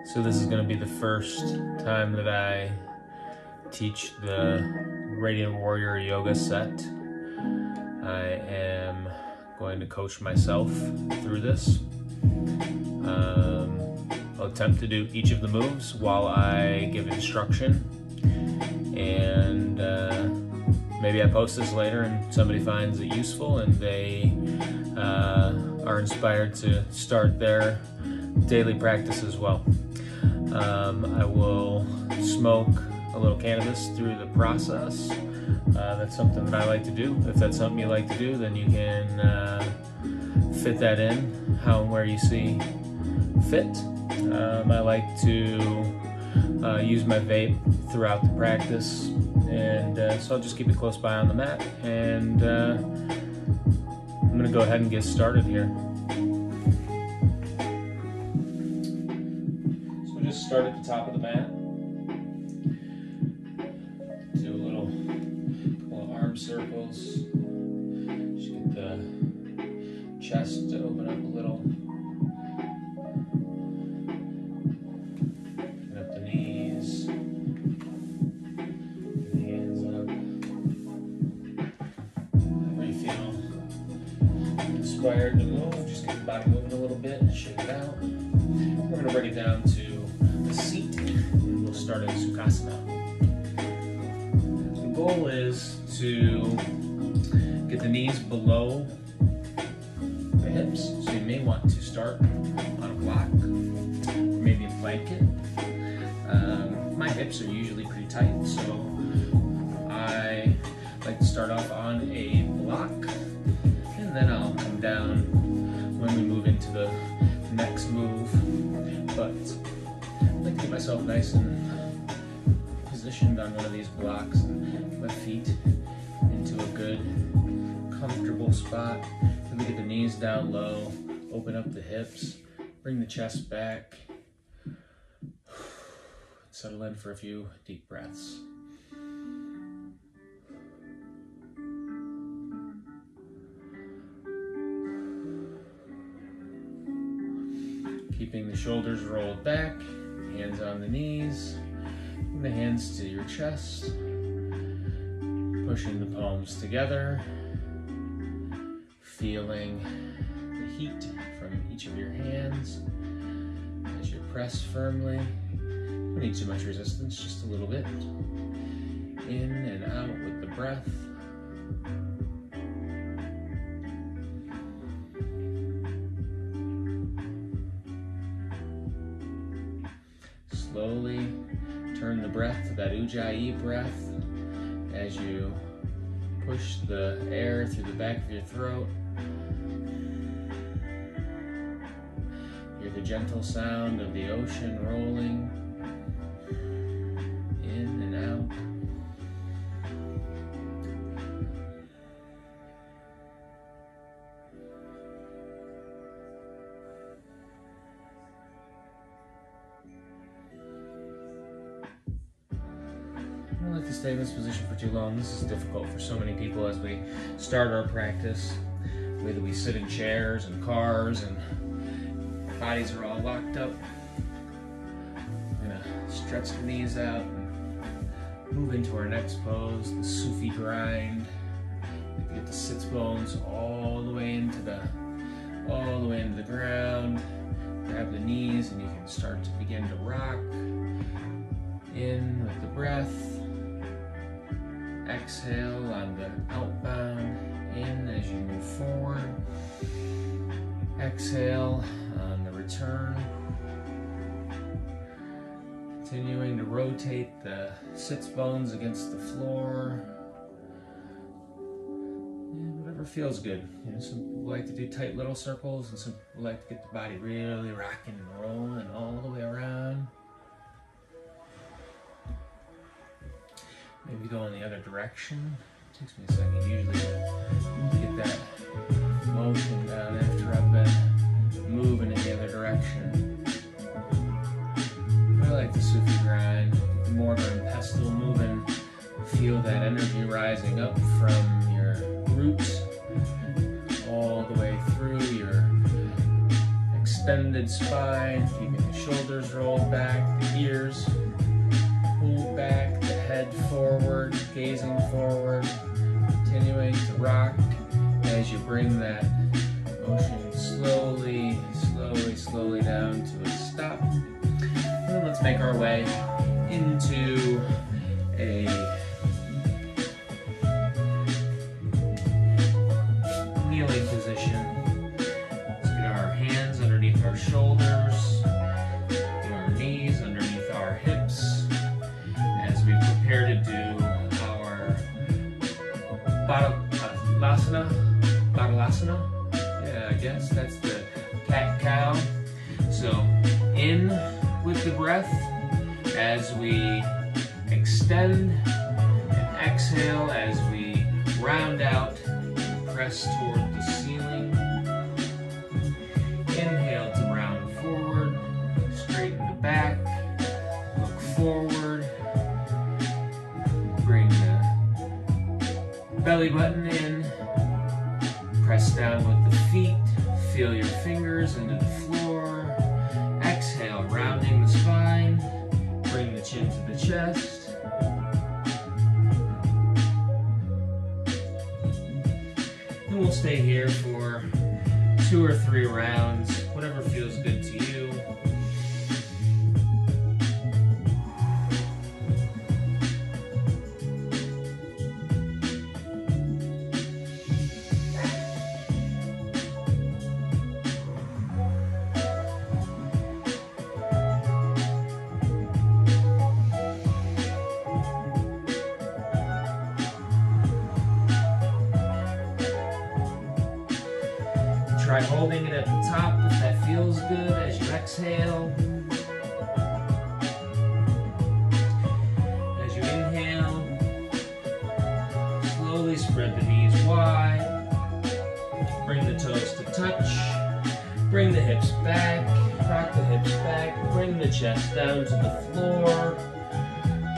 So this is going to be the first time that I teach the Radiant Warrior Yoga set. I am going to coach myself through this. I'll attempt to do each of the moves while I give instruction, and maybe I post this later and somebody finds it useful and they are inspired to start their daily practice as well. I will smoke a little cannabis through the process. That's something that I like to do. If that's something you like to do, then you can fit that in how and where you see fit. I like to use my vape throughout the practice, and so I'll just keep it close by on the mat, and I'm going to go ahead and get started here. So we'll just start at the top of the mat. Do a little arm circles. Just get the chest to open up a little. Open up the knees. Get the hands up. Whenever you feel inspired to move, just get the body moving a little bit and shake it out. We're going to bring it down to a seat, and we'll start in Sukhasana. The goal is to get the knees below the hips, so you may want to start on a block, or maybe a blanket. My hips are usually pretty tight, so I like to start off on a block, and then I'll come down when we move into the next move. But I like to get myself nice and positioned on one of these blocks and my feet into a good, comfortable spot. Then we get the knees down low, open up the hips, bring the chest back, settle in for a few deep breaths. Keeping the shoulders rolled back, hands on the knees, and the hands to your chest, pushing the palms together, feeling the heat from each of your hands as you press firmly. You don't need too much resistance, just a little bit. In and out with the breath. Slowly turn the breath to that Ujjayi breath as you push the air through the back of your throat. Hear the gentle sound of the ocean rolling in and out. I don't like to stay in this position for too long. This is difficult for so many people as we start our practice. Whether we sit in chairs and cars and bodies are all locked up. We're gonna stretch the knees out and move into our next pose, the Sufi grind. We get the sits bones all the way into the ground. Grab the knees and you can start to begin to rock. In with the breath. Exhale on the outbound. In as you move forward. Exhale on the return. Continuing to rotate the sits bones against the floor. And whatever feels good. You know, some people like to do tight little circles, and some people like to get the body really rocking and rolling all the way around. Maybe go in the other direction. It takes me a second usually to get that motion down after I've been moving in the other direction. I like the Sufi grind, the mortar and pestle moving. Feel that energy rising up from your roots all the way through your extended spine, keeping the shoulders rolled back, the ears pulled back, the head forward, gazing forward, continuing to rock as you bring that motion slowly down to a stop. And then let's make our way into a kneeling position. Let's get our hands underneath our shoulders, get our knees underneath our hips as we prepare to do our Badalasana. Yeah, I guess that's the cat-cow. So in with the breath as we extend, and exhale as we round out and press toward the ceiling. Inhale to round forward, straighten the back, look forward, bring the belly button in, press down with the feet, feel your fingers into the floor. Exhale, rounding the spine, bring the chin to the chest. And we'll stay here for 2 or 3 rounds, whatever feels good to you. Try holding it at the top if that feels good as you exhale. As you inhale, slowly spread the knees wide. Bring the toes to touch. Bring the hips back. Rock the hips back. Bring the chest down to the floor.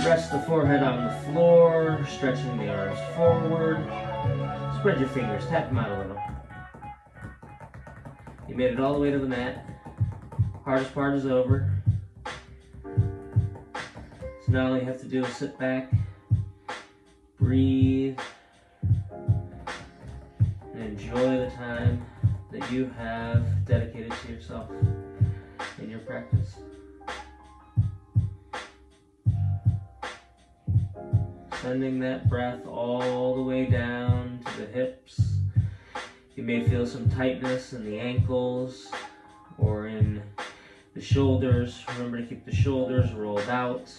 Rest the forehead on the floor. Stretching the arms forward. Spread your fingers. Tap them out a little. You made it all the way to the mat. Hardest part is over. So now all you have to do is sit back, breathe, and enjoy the time that you have dedicated to yourself in your practice. Sending that breath all the way down to the hips. You may feel some tightness in the ankles or in the shoulders. Remember to keep the shoulders rolled out.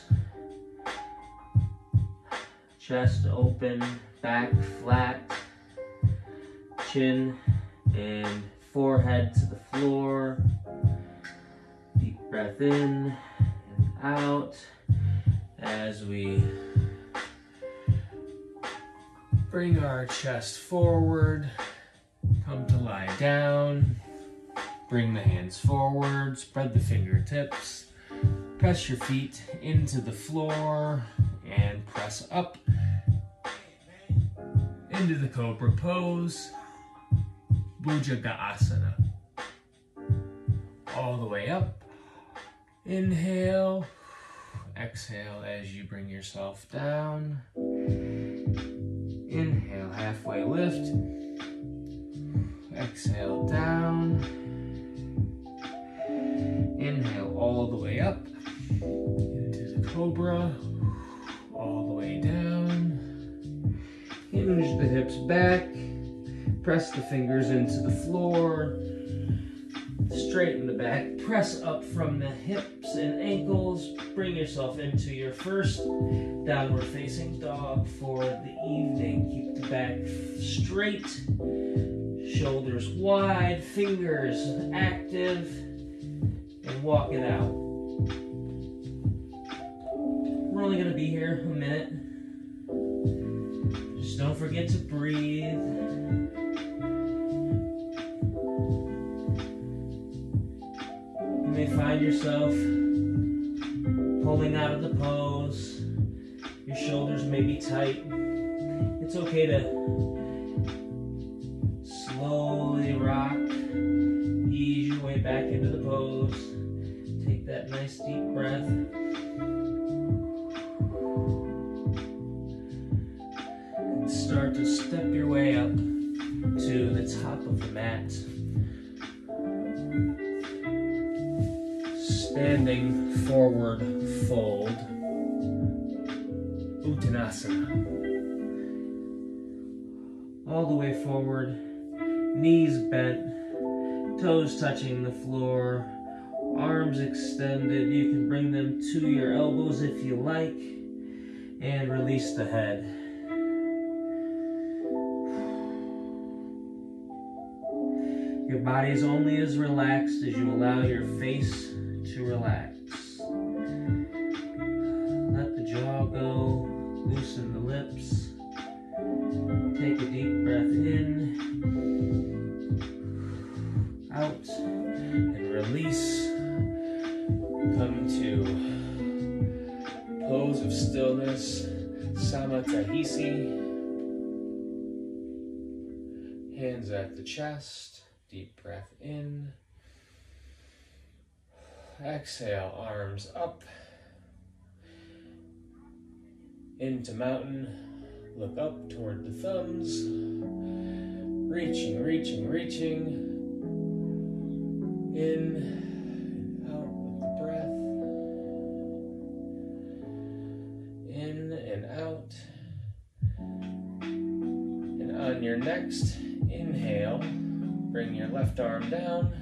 Chest open, back flat, chin and forehead to the floor. Deep breath in and out as we bring our chest forward. Come to lie down, bring the hands forward, spread the fingertips, press your feet into the floor, and press up into the Cobra pose, Bhujangasana. All the way up, inhale, exhale as you bring yourself down, inhale, halfway lift, exhale down, inhale all the way up into the Cobra, all the way down, hinge the hips back, press the fingers into the floor, straighten the back, press up from the hips and ankles, bring yourself into your first downward facing dog for the evening. Keep the back straight, shoulders wide, fingers active, and walk it out. We're only going to be here a minute. Just don't forget to breathe. You may find yourself pulling out of the pose. Your shoulders may be tight. It's okay to slowly rock, ease your way back into the pose. pose. Take that nice deep breath. And start to step your way up to the top of the mat. Standing forward fold. Uttanasana. All the way forward, knees bent, toes touching the floor, arms extended. You can bring them to your elbows if you like, and release the head. Your body is only as relaxed as you allow your face to relax. Let the jaw go, loosen the lips. Take a deep breath in, out, and release. Come to pose of stillness, Samatahisi. Hands at the chest, deep breath in. Exhale, arms up. Into mountain. Look up toward the thumbs. Reaching, reaching, reaching. In and out with the breath. In and out. And on your next inhale, bring your left arm down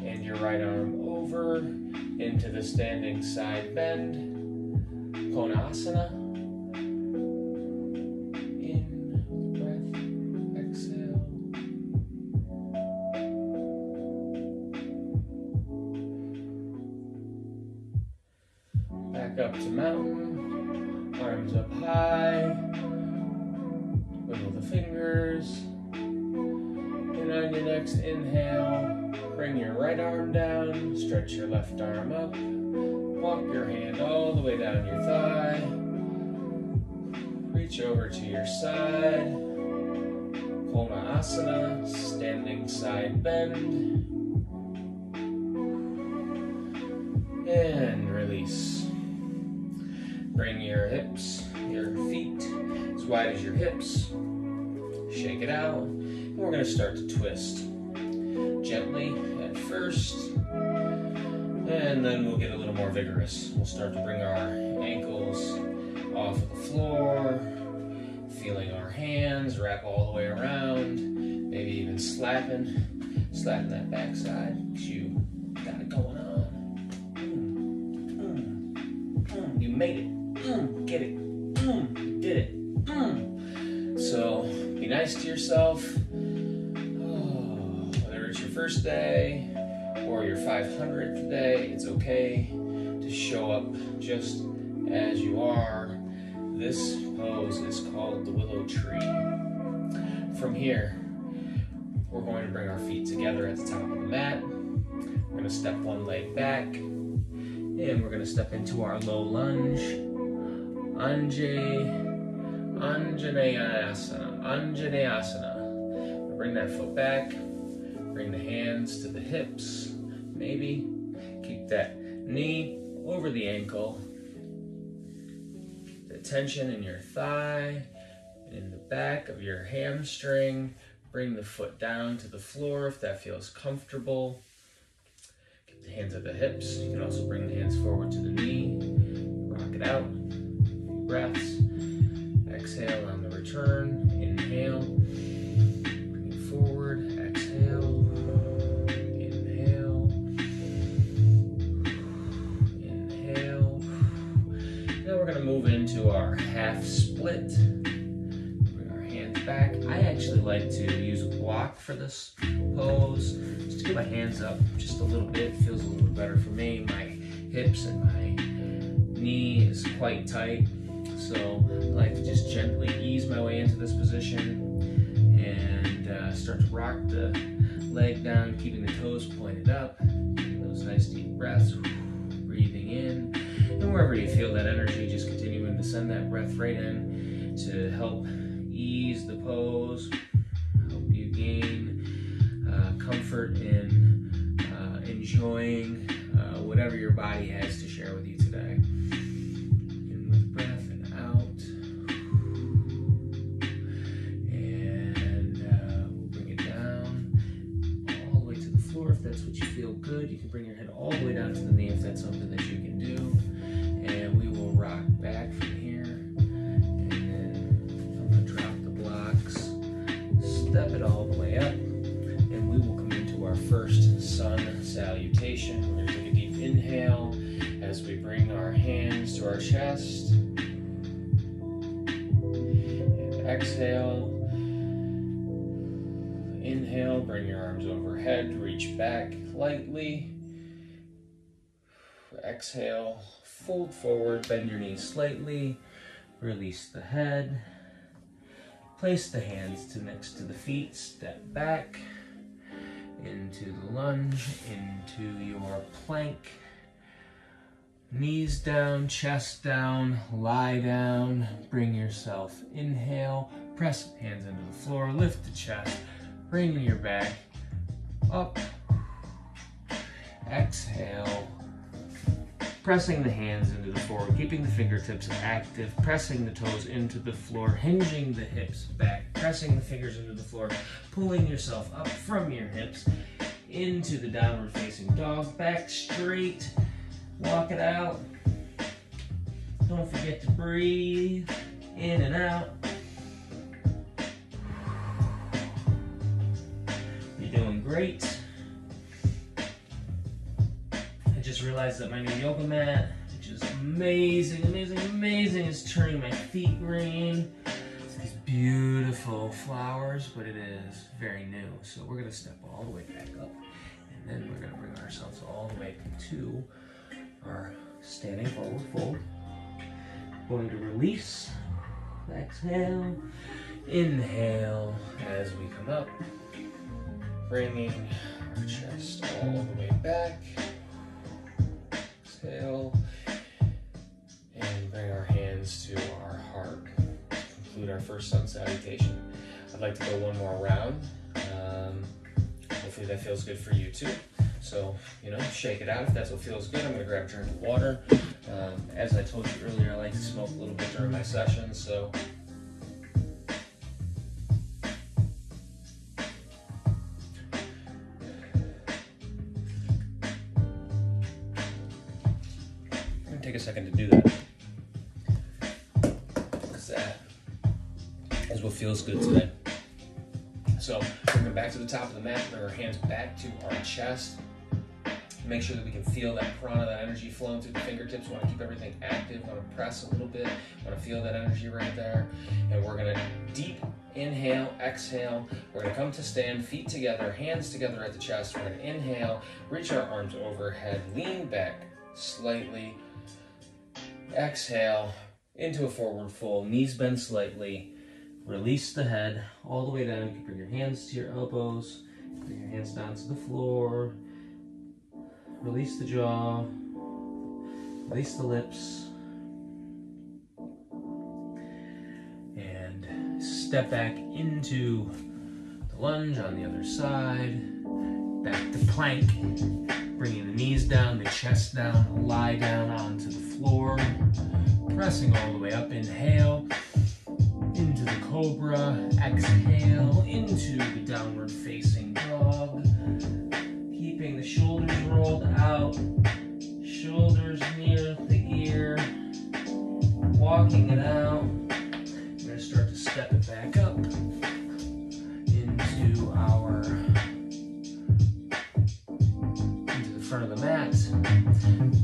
and your right arm over into the standing side bend. Konasana. Up to mountain, arms up high, wiggle the fingers, and on your next inhale, bring your right arm down, stretch your left arm up, walk your hand all the way down your thigh, reach over to your side, Konasana, standing side bend, and release. Bring your hips, your feet as wide as your hips. Shake it out. And we're going to start to twist. Gently at first. And then we'll get a little more vigorous. We'll start to bring our ankles off of the floor. Feeling our hands wrap all the way around. Maybe even slapping that backside. You got it going on. You made it. Get it. You did it. So be nice to yourself. Whether it's your first day or your 500th day, it's okay to show up just as you are. This pose is called the willow tree. From here, we're going to bring our feet together at the top of the mat. We're going to step one leg back, and we're going to step into our low lunge. Anjaneyasana. Bring that foot back. Bring the hands to the hips. Maybe keep that knee over the ankle. The tension in your thigh and in the back of your hamstring. Bring the foot down to the floor if that feels comfortable. Keep the hands at the hips. You can also bring the hands forward to the knee. Rock it out. Breaths. Exhale on the return. Inhale. Bring it forward. Exhale. Inhale. Inhale. Now we're going to move into our half split. Bring our hands back. I actually like to use a block for this pose. Just to get my hands up just a little bit. It feels a little better for me. My hips and my knee is quite tight. So I like to just gently ease my way into this position and start to rock the leg down, keeping the toes pointed up, taking those nice deep breaths, breathing in. And wherever you feel that energy, just continuing to send that breath right in to help ease the pose, help you gain comfort in enjoying enjoying whatever your body has to share with you today. In with breath and out. And we'll bring it down all the way to the floor if that's what you feel good. You can bring your head all the way down to the knee if that's something that you can do. And we will rock back from here. And then I'm going to drop the blocks, step it all the way up, and we will come into our first sun salutation. We're going to take a deep inhale as we bring our hands to our chest. And exhale. Inhale, bring your arms overhead, reach back lightly. Exhale, fold forward, bend your knees slightly, release the head. Place the hands next to the feet, step back into the lunge, into your plank. Knees down, chest down, lie down, bring yourself, inhale, press hands into the floor, lift the chest, bring your back up, exhale, pressing the hands into the floor, keeping the fingertips active, pressing the toes into the floor, hinging the hips back, pressing the fingers into the floor, pulling yourself up from your hips into the downward facing dog, back straight, walk it out. Don't forget to breathe in and out. You're doing great. I just realized that my new yoga mat, which is amazing, amazing, amazing, is turning my feet green. It's these beautiful flowers, but it is very new. So we're gonna step all the way back up, and then we're gonna bring ourselves all the way to our standing forward fold. Going to release, exhale, inhale as we come up, bringing our chest all the way back. Exhale, and bring our hands to our heart to conclude our first sun salutation. I'd like to go one more round. Hopefully that feels good for you too. So, shake it out if that's what feels good. I'm going to grab a drink of water. As I told you earlier, I like to smoke a little bit during my sessions, so take a second to do that, because that is what feels good today. So we're going back to the top of the mat, bring our hands back to our chest. Make sure that we can feel that prana, that energy flowing through the fingertips. Want to keep everything active, want to press a little bit, want to feel that energy right there. And we're going to deep inhale, exhale. We're going to come to stand, feet together, hands together at the chest. We're going to inhale, reach our arms overhead, lean back slightly. Exhale into a forward fold, knees bend slightly, release the head all the way down. You can bring your hands to your elbows, bring your hands down to the floor, release the jaw, release the lips, and step back into the lunge on the other side, back to plank. Bringing the knees down, the chest down, lie down onto the floor. Pressing all the way up, inhale, into the cobra, exhale, into the downward facing dog. Keeping the shoulders rolled out, shoulders near the ear, walking it out. We're going to start to step it back up into our front of the mat.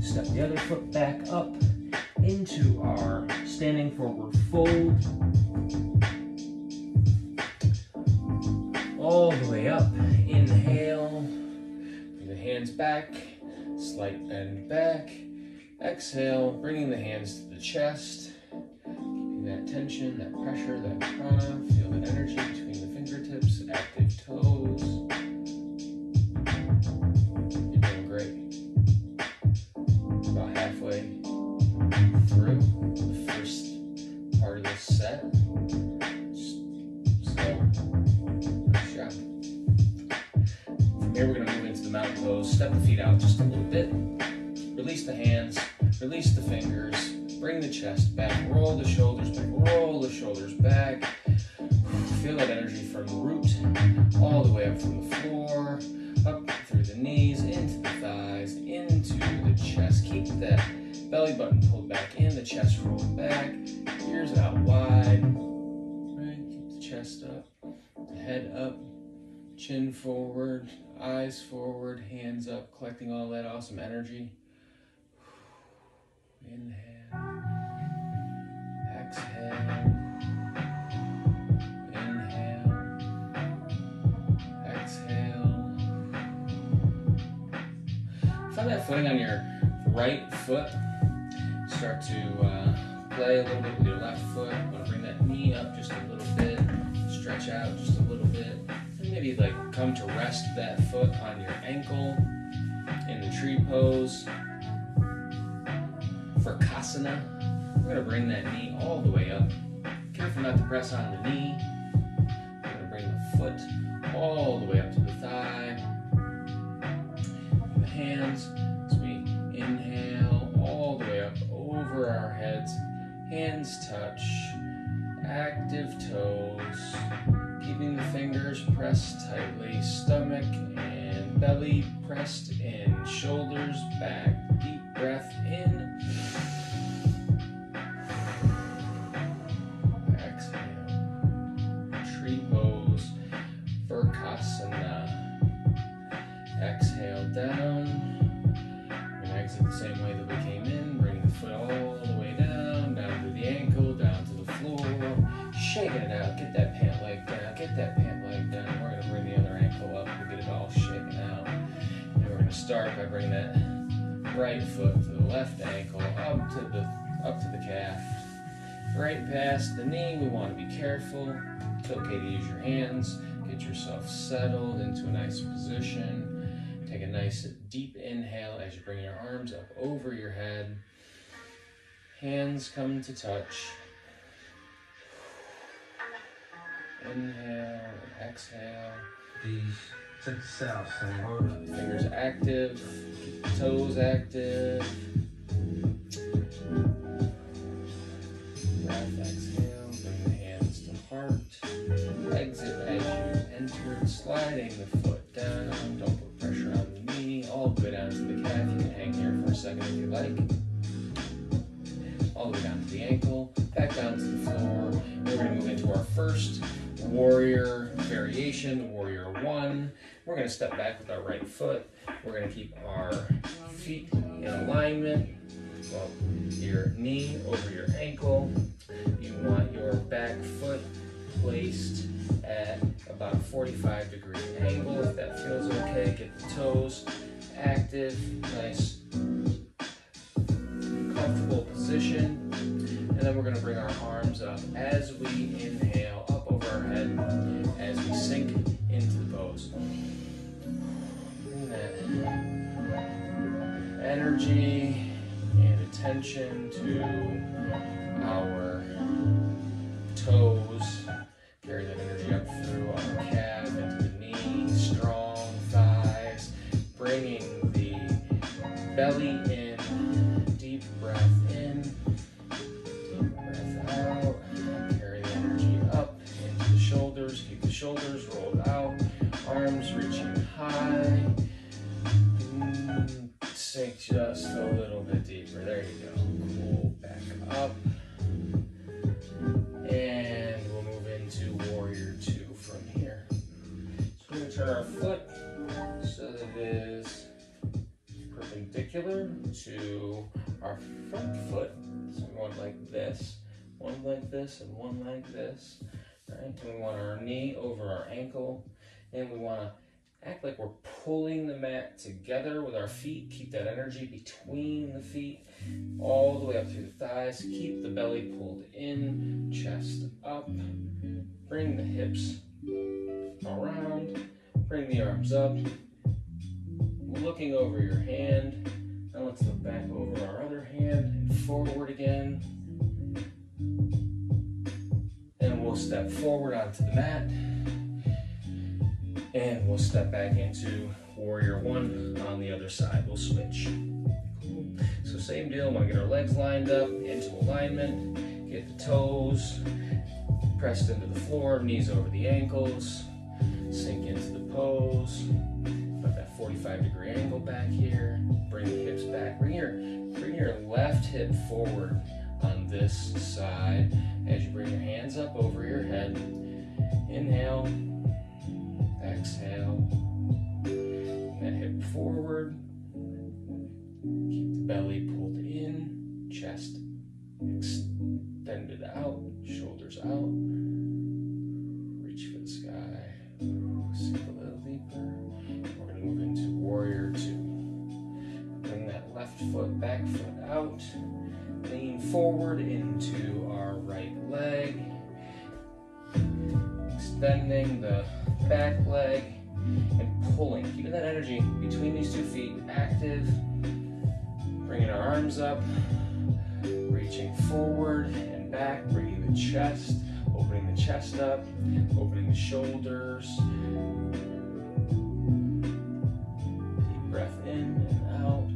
Step the other foot back up into our standing forward fold. All the way up. Inhale. Bring the hands back. Slight bend back. Exhale. Bringing the hands to the chest. Keeping that tension, that pressure, that prana. Feel the energy between the fingertips. Active toes. About halfway through the first part of this set. So, nice job. From here we're going to move into the mountain pose. step the feet out just a little bit. Release the hands, release the fingers, bring the chest back, roll the shoulders back, roll the shoulders back. Feel that energy from the root all the way up from the floor, up through the knees, into the thighs, into the chest. Keep that belly button pulled back in, the chest rolled back, ears out wide. Right, keep the chest up, the head up, chin forward, eyes forward, hands up, collecting all that awesome energy. Inhale, exhale, inhale, exhale. Find that footing on your right foot. Start to play a little bit with your left foot. You want to bring that knee up just a little bit, stretch out just a little bit, and maybe like come to rest that foot on your ankle in the tree pose. For Kasana, we're going to bring that knee all the way up. Careful not to press on the knee. We're going to bring the foot all the way up to the thigh. The hands as we inhale all the way up over our heads. Hands touch. Active toes. Keeping the fingers pressed tightly. Stomach and belly pressed in. Shoulders back. Deep breath in. Exhale down, and exit the same way that we came in. Bring the foot all the way down, down to the ankle, down to the floor. Shaking it out, get that pant leg down, get that pant leg down. We're going to bring the other ankle up to get it all shaken out. And we're going to start by bringing that right foot to the left ankle, up to the calf. Right past the knee, we want to be careful. It's okay to use your hands. Get yourself settled into a nice position. Take a nice deep inhale as you bring your arms up over your head. Hands come to touch. Inhale and exhale. Check this out, son. Fingers active, toes active. Breath, exhale, bring the hands to heart. Exit as you entered, sliding the foot down. Don't put pressure on the knee. All the way down to the calf. You can hang here for a second if you like. All the way down to the ankle, back down to the floor. We're going to move into our first warrior variation, warrior one. We're going to step back with our right foot. We're going to keep our feet in alignment. Well, your knee over your ankle. You want your back foot placed at about a 45-degree angle. If that feels okay, get the toes active, nice, comfortable position. And then we're going to bring our arms up as we inhale, up over our head, as we sink into the pose. Bring that energy and attention to our toes. Carry that energy up through our calf, into the knees, strong thighs, bringing the belly in, deep breath in, deep breath out. Carry the energy up into the shoulders, keep the shoulders rolled out, arms reaching high. Sink just a little bit deeper. There you go. Cool. Back up. And we'll move into warrior two from here. So we're going to turn our foot so that it is perpendicular to our front foot. So one like this, and one like this. Right? And we want our knee over our ankle, and we want to act like we're pulling the mat together with our feet. Keep that energy between the feet all the way up through the thighs. Keep the belly pulled in, chest up. Bring the hips around. Bring the arms up. Looking over your hand. Now let's look back over our other hand and forward again. And we'll step forward onto the mat. And we'll step back into warrior warrior one on the other side. We'll switch. Cool. So same deal, I'm gonna get our legs lined up into alignment, get the toes pressed into the floor, knees over the ankles, sink into the pose. About that 45-degree angle back here. Bring the hips back. Bring your left hip forward on this side as you bring your hands up over your head. Inhale, exhale. Bring that hip forward. Keep the belly pulled in, chest extended out, shoulders out. Reach for the sky. Sink a little deeper. We're going to move into warrior two. Bring that left foot, back foot out. Lean forward into our right leg. Extending the back leg and pulling. Keeping that energy between these 2 feet active. Bringing our arms up. Reaching forward and back. Bringing the chest. Opening the chest up. Opening the shoulders. Deep breath in and out.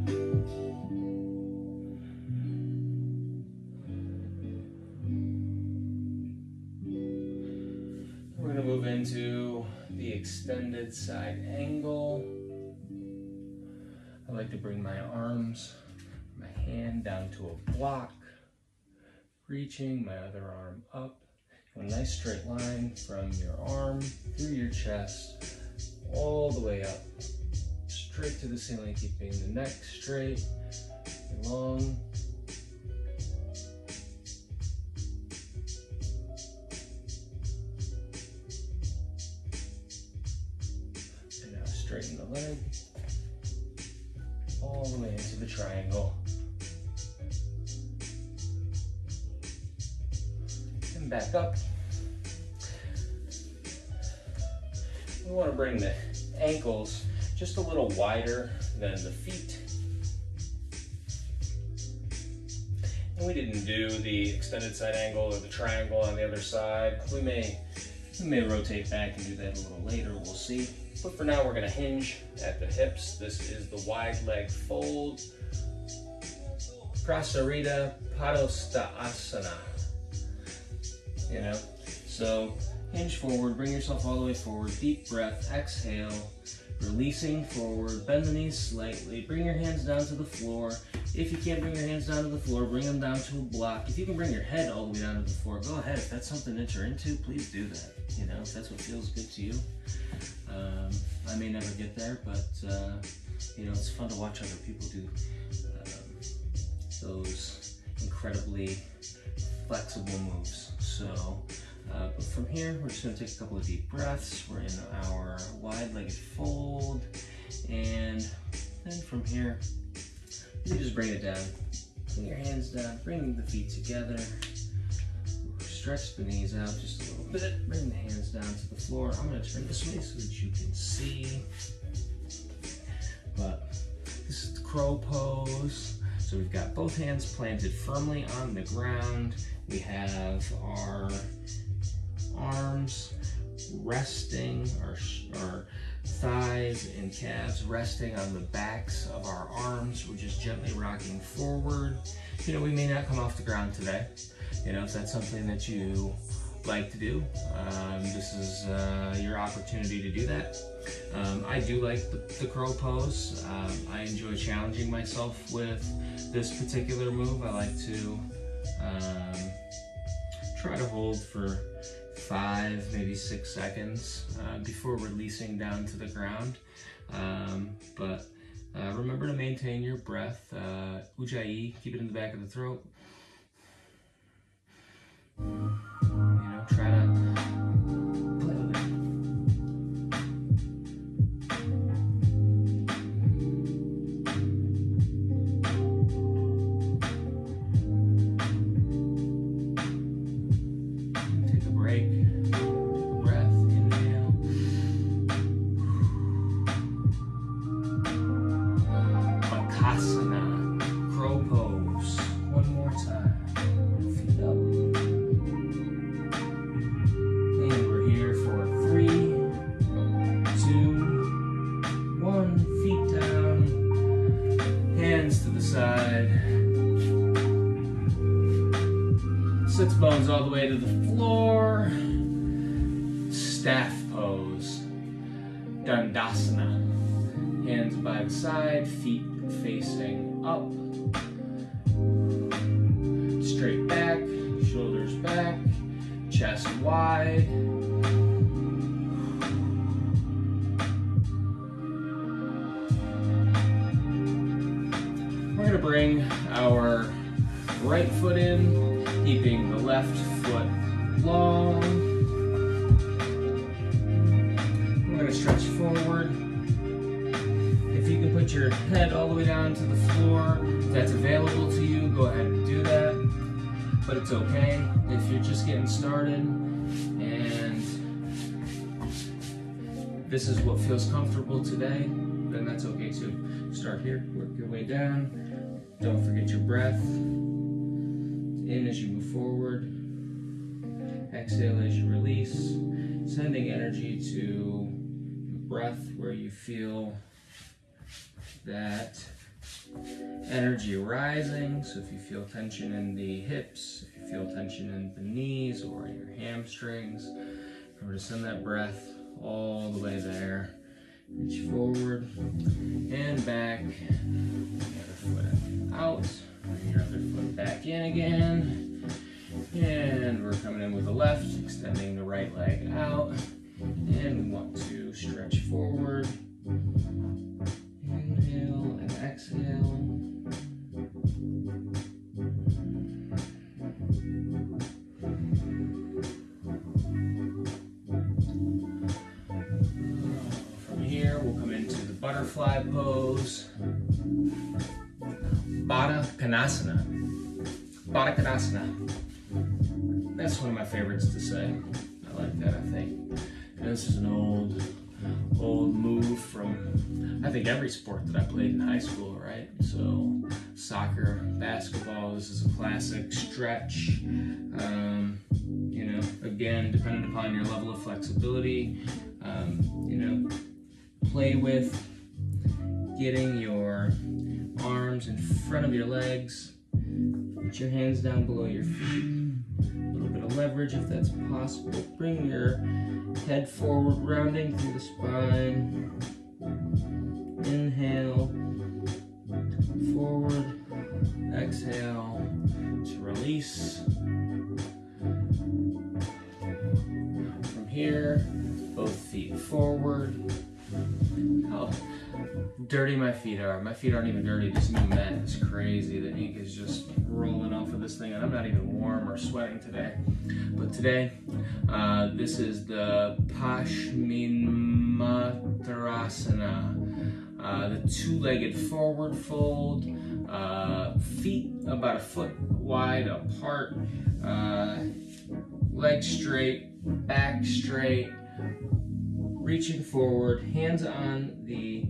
We're going to move into the extended side angle. I like to bring my arms, my hand down to a block, reaching my other arm up. A nice straight line from your arm through your chest, all the way up, straight to the ceiling, keeping the neck straight, long. And now straighten the leg, all the way into the triangle. And back up. We want to bring the ankles just a little wider than the feet. And we didn't do the extended side angle or the triangle on the other side. We may rotate back and do that a little later, we'll see. But for now, we're going to hinge at the hips. This is the wide leg fold. Prasarita Padottanasana. You know, so hinge forward, bring yourself all the way forward, deep breath, exhale, releasing forward, bend the knees slightly, bring your hands down to the floor. If you can't bring your hands down to the floor, bring them down to a block. If you can bring your head all the way down to the floor, go ahead. If that's something that you're into, please do that. You know, if that's what feels good to you. I may never get there, but you know, it's fun to watch other people do those incredibly flexible moves. So, but from here, we're just going to take a couple of deep breaths. We're in our wide-legged fold, and then from here, you just bring it down. Bring your hands down, bring the feet together. Stretch the knees out just a little bit. Bring the hands down to the floor. I'm going to turn this way so that you can see. But this is the crow pose. So we've got both hands planted firmly on the ground. We have our arms resting, our thighs and calves resting on the backs of our arms. We're just gently rocking forward. You know, we may not come off the ground today. You know, if that's something that you like to do, this is your opportunity to do that. I do like the crow pose. I enjoy challenging myself with this particular move. I like to try to hold for 5, maybe 6 seconds before releasing down to the ground. But remember to maintain your breath. Ujjayi, keep it in the back of the throat. You know, try to play with it. Take a break. Take a breath. Inhale. Bakasana. Crow pose. One more time. Feet up. And we're here for 3, 2, 1. Hands to the side. Sits bones all the way to the floor. Staff pose. Dandasana. Hands by the side, feet facing up. Straight back, shoulders back, chest wide. We're gonna bring our right foot in, keeping the left foot long. We're gonna stretch forward. If you can put your head all the way down to the floor, if that's available to you, go ahead and do that. But it's okay if you're just getting started and this is what feels comfortable today, then that's okay too. Start here, work your way down. Don't forget your breath. In as you move forward. Exhale as you release. Sending energy to the breath where you feel that energy rising. So if you feel tension in the hips, if you feel tension in the knees or your hamstrings, remember to send that breath all the way there. Reach forward and back. The other foot out. Bring your other foot back in again. And we're coming in with the left, extending the right leg out. And we want to stretch forward. Inhale and exhale. From here, we'll come into the butterfly pose. Baddha Konasana. Baddha Konasana. That's one of my favorites to say. I like that, I think. And this is an old move from, I think, every sport that I played in high school, right? So soccer, basketball, this is a classic stretch. You know, again, depending upon your level of flexibility, you know, play with getting your arms in front of your legs. Put your hands down below your feet. A little bit of leverage if that's possible. Bring your head forward, rounding through the spine. Inhale, forward. Exhale to release. From here, both feet forward. How dirty my feet are. My feet aren't even dirty, this new mat is crazy. The ink is just rolling off of this thing and I'm not even warm or sweating today. But today, this is the Paschimottanasana, the two-legged forward fold, feet about a foot wide apart, legs straight, back straight, reaching forward, hands on the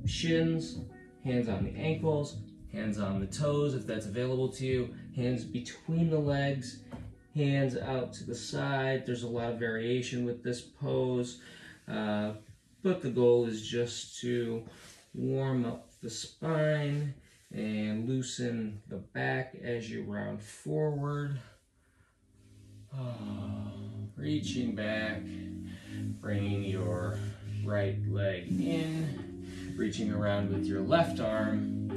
shins, hands on the ankles, hands on the toes if that's available to you, hands between the legs, hands out to the side. There's a lot of variation with this pose, but the goal is just to warm up the spine and loosen the back as you round forward. Reaching back, bringing your right leg in, reaching around with your left arm.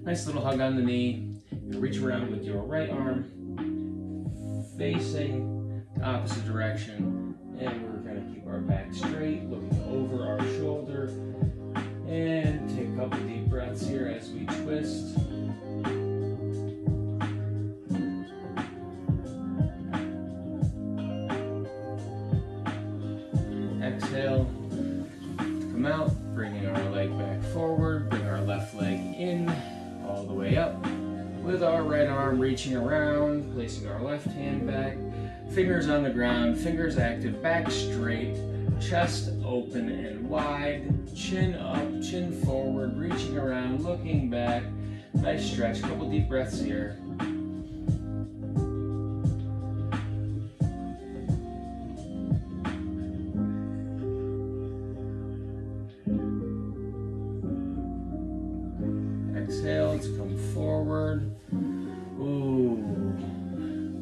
Nice little hug on the knee. Reach around with your right arm, facing the opposite direction. And we're going to keep our back straight, looking over our shoulder. And take a couple deep breaths here as we twist. Exhale, come out, bringing our leg back forward, bring our left leg in, all the way up, with our right arm reaching around, placing our left hand back, fingers on the ground, fingers active, back straight, chest open and wide, chin up, chin forward, reaching around, looking back, nice stretch, couple deep breaths here. Exhale to come forward. Ooh.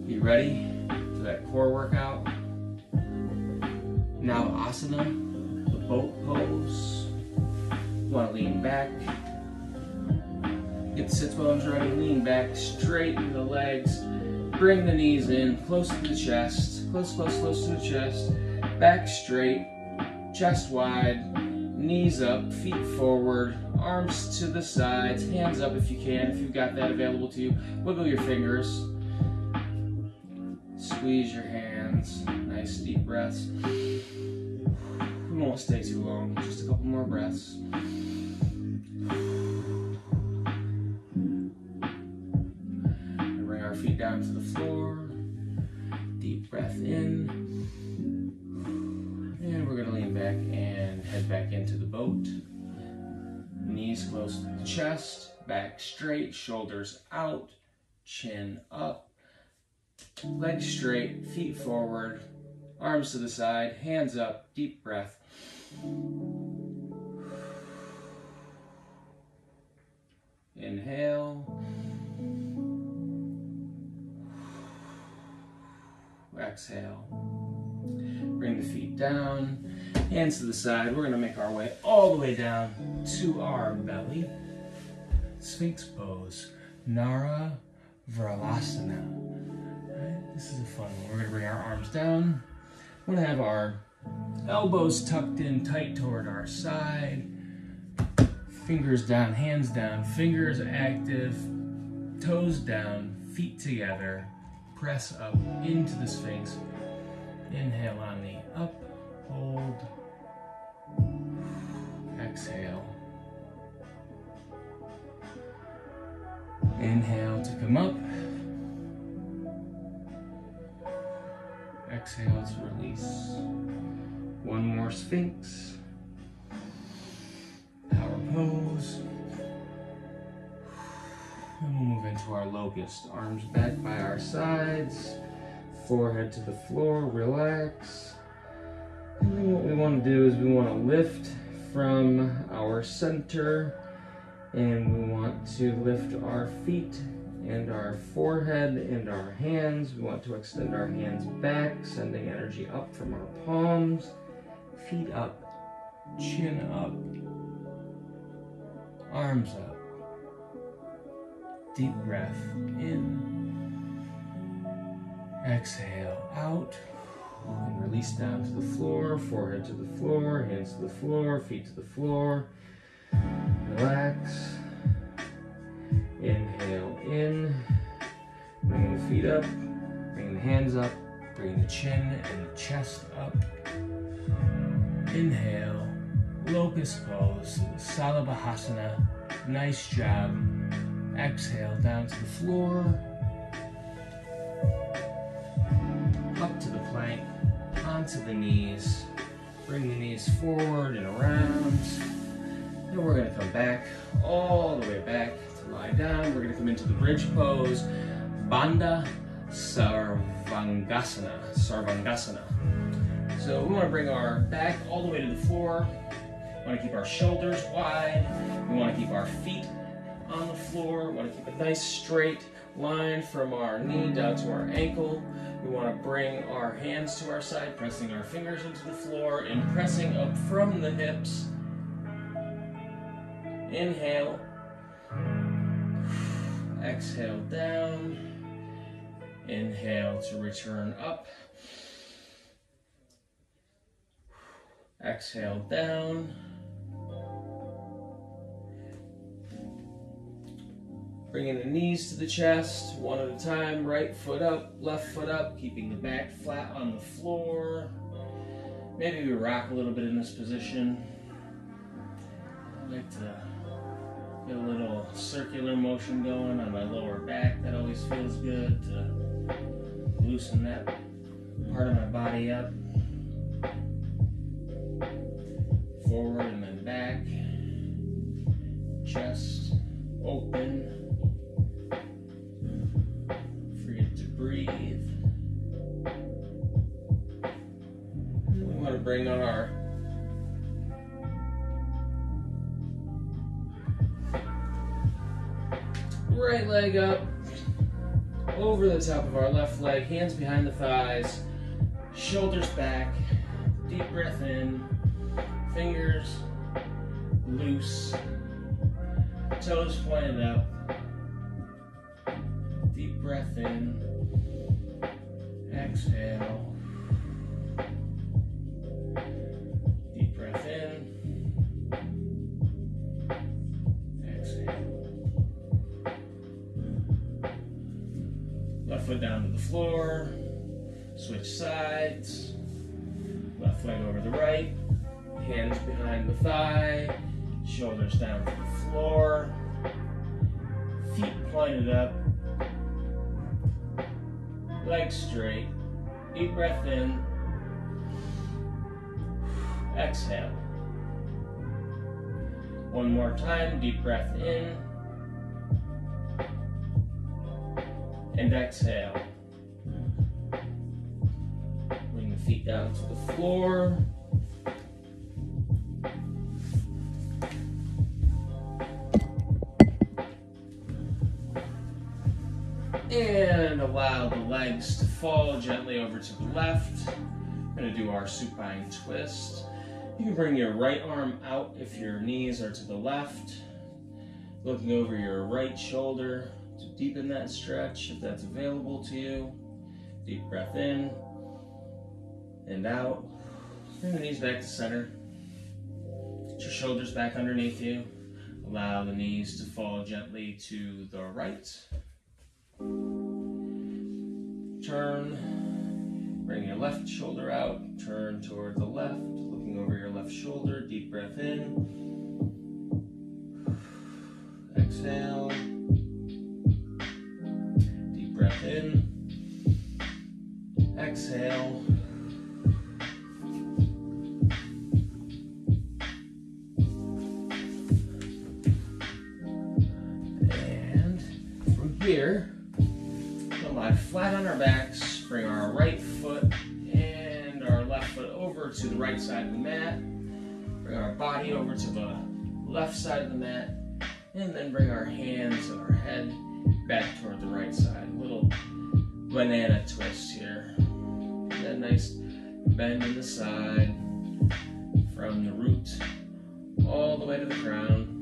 You ready for that core workout? Now asana, the boat pose. You want to lean back. Get the sits bones ready, lean back, straighten the legs. Bring the knees in, close to the chest. Close to the chest. Back straight, chest wide, knees up, feet forward, arms to the sides, hands up if you can, if you've got that available to you. Wiggle your fingers. Squeeze your hands. Nice deep breaths. We won't stay too long, just a couple more breaths. And bring our feet down to the floor. Deep breath in. And we're gonna lean back and head back into the boat. Knees close to the chest, back straight, shoulders out, chin up. Legs straight, feet forward, arms to the side, hands up, deep breath. Inhale. Exhale. Bring the feet down, hands to the side. We're going to make our way all the way down to our belly. Sphinx pose, Nara Vravalasana. This is a fun one. We're going to bring our arms down. We're going to have our elbows tucked in tight toward our side. Fingers down, hands down, fingers active, toes down, feet together. Press up into the Sphinx. Inhale on the up, hold. Exhale. Inhale to come up. Exhale to release. One more Sphinx. Power pose. And we'll move into our locust. Arms back by our sides. Forehead to the floor. Relax. And then what we want to do is we want to lift from our center. And we want to lift our feet and our forehead and our hands. We want to extend our hands back, sending energy up from our palms. Feet up, chin up, arms up. Deep breath in. Exhale out. And release down to the floor, forehead to the floor, hands to the floor, feet to the floor. Relax. Inhale in. Bring the feet up. Bring the hands up. Bring the chin and the chest up. Inhale. Locust pose. Salabhasana. Nice job. Exhale down to the floor. Up to the plank. Onto the knees. Bring the knees forward and around. And we're going to come back, all the way back to lie down. We're going to come into the bridge pose, Bandha Sarvangasana. So we want to bring our back all the way to the floor. We want to keep our shoulders wide. We want to keep our feet on the floor. We want to keep a nice straight line from our knee down to our ankle. We want to bring our hands to our side, pressing our fingers into the floor and pressing up from the hips. Inhale. Exhale down. Inhale to return up. Exhale down. Bringing the knees to the chest, one at a time. Right foot up, left foot up, keeping the back flat on the floor. Maybe we rock a little bit in this position. I like to get a little circular motion going on my lower back. That always feels good to loosen that part of my body up. Forward and then back. Chest open. Forget to breathe. We want to bring our right leg up, over the top of our left leg, hands behind the thighs, shoulders back, deep breath in, fingers loose, toes pointed up, deep breath in, exhale, deep breath in, left foot down to the floor, switch sides, left leg over the right, hands behind the thigh, shoulders down to the floor, feet pointed up, legs straight, deep breath in, exhale. One more time, deep breath in, and exhale. Bring the feet down to the floor. And allow the legs to fall gently over to the left. We're going to do our supine twist. You can bring your right arm out if your knees are to the left. Looking over your right shoulder to deepen that stretch if that's available to you. Deep breath in and out. Bring the knees back to center. Get your shoulders back underneath you. Allow the knees to fall gently to the right. Turn, bring your left shoulder out, turn toward the left, looking over your left shoulder, deep breath in, exhale, deep breath in, exhale, and from here, lie flat on our backs, bring our right foot and our left foot over to the right side of the mat, bring our body over to the left side of the mat, and then bring our hands and our head back toward the right side. A little banana twist here. That nice bend in the side from the root all the way to the crown.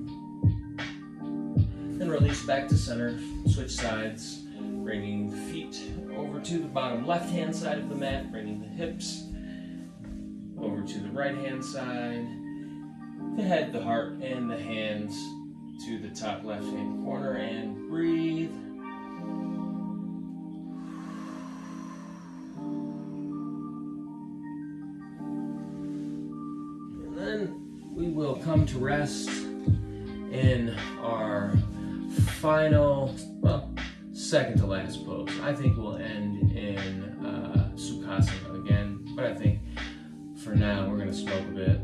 Then release back to center, switch sides. Bringing the feet over to the bottom left-hand side of the mat, bringing the hips over to the right-hand side, the head, the heart, and the hands to the top left-hand corner, and breathe. And then we will come to rest in our final, second to last pose. I think we'll end in Sukhasana again, but I think for now we're going to smoke a bit.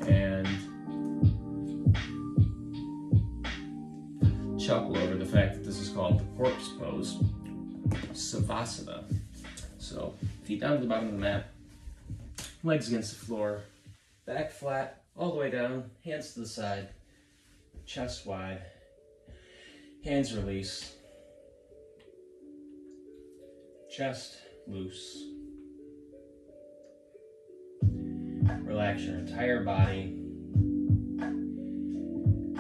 And chuckle over the fact that this is called the corpse pose, Savasana. So feet down to the bottom of the mat, legs against the floor, back flat, all the way down, hands to the side, chest wide, hands release, chest loose. Relax your entire body.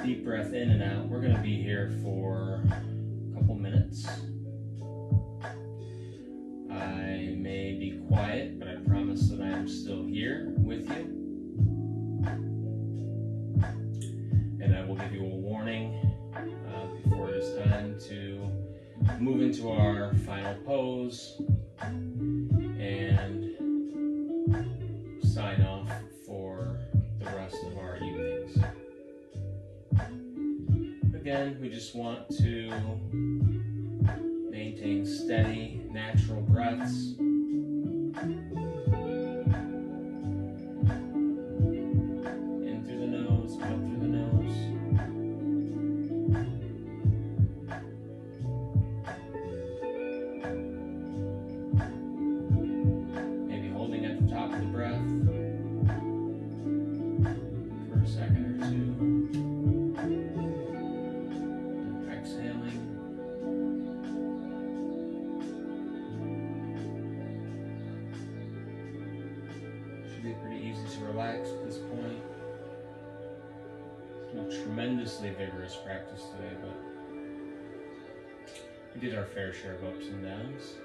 Deep breath in and out. We're going to be here for a couple minutes. I may be quiet, but I promise that I am still here with you. And I will give you a warning before it is time to move into our final pose and sign off for the rest of our evenings. Again, we just want to maintain steady, natural breaths. pretty easy to relax at this point. It's not tremendously vigorous practice today, but we did our fair share of ups and downs.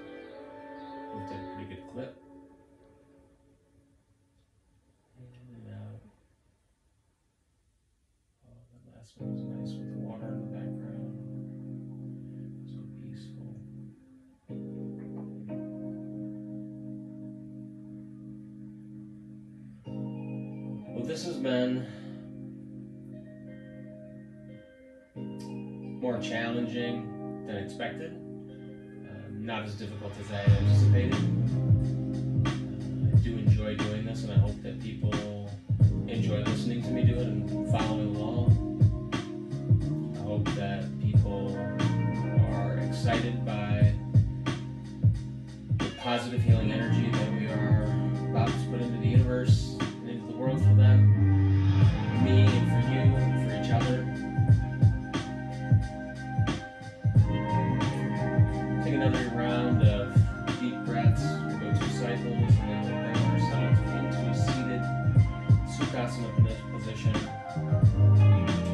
We did a pretty good clip. In and out. Oh, the last one was nice with the water in the background. So peaceful. Well, this has been more challenging than expected. Not as difficult as I anticipated. I do enjoy doing this, and I hope that people enjoy listening to me do it and following along. I hope that people are excited by the positive healing energy that we are about to put into the universe and into the world for them, for me, and for you, and for each other. Take another round of deep breaths, we'll go 2 cycles, and then we'll bring ourselves into a seated Sukhasana position.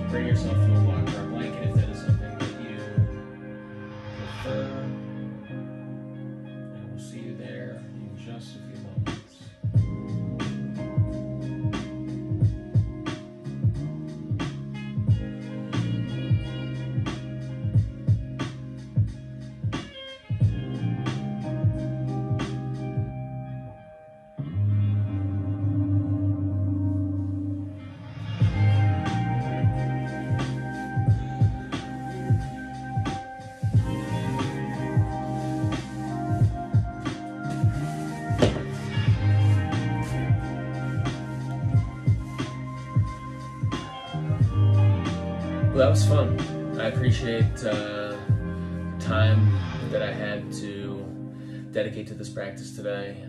Bring yourself to a block or a blanket if that is something that you prefer. And we'll see you there in just a few moments. Well, that was fun. I appreciate the time that I had to dedicate to this practice today.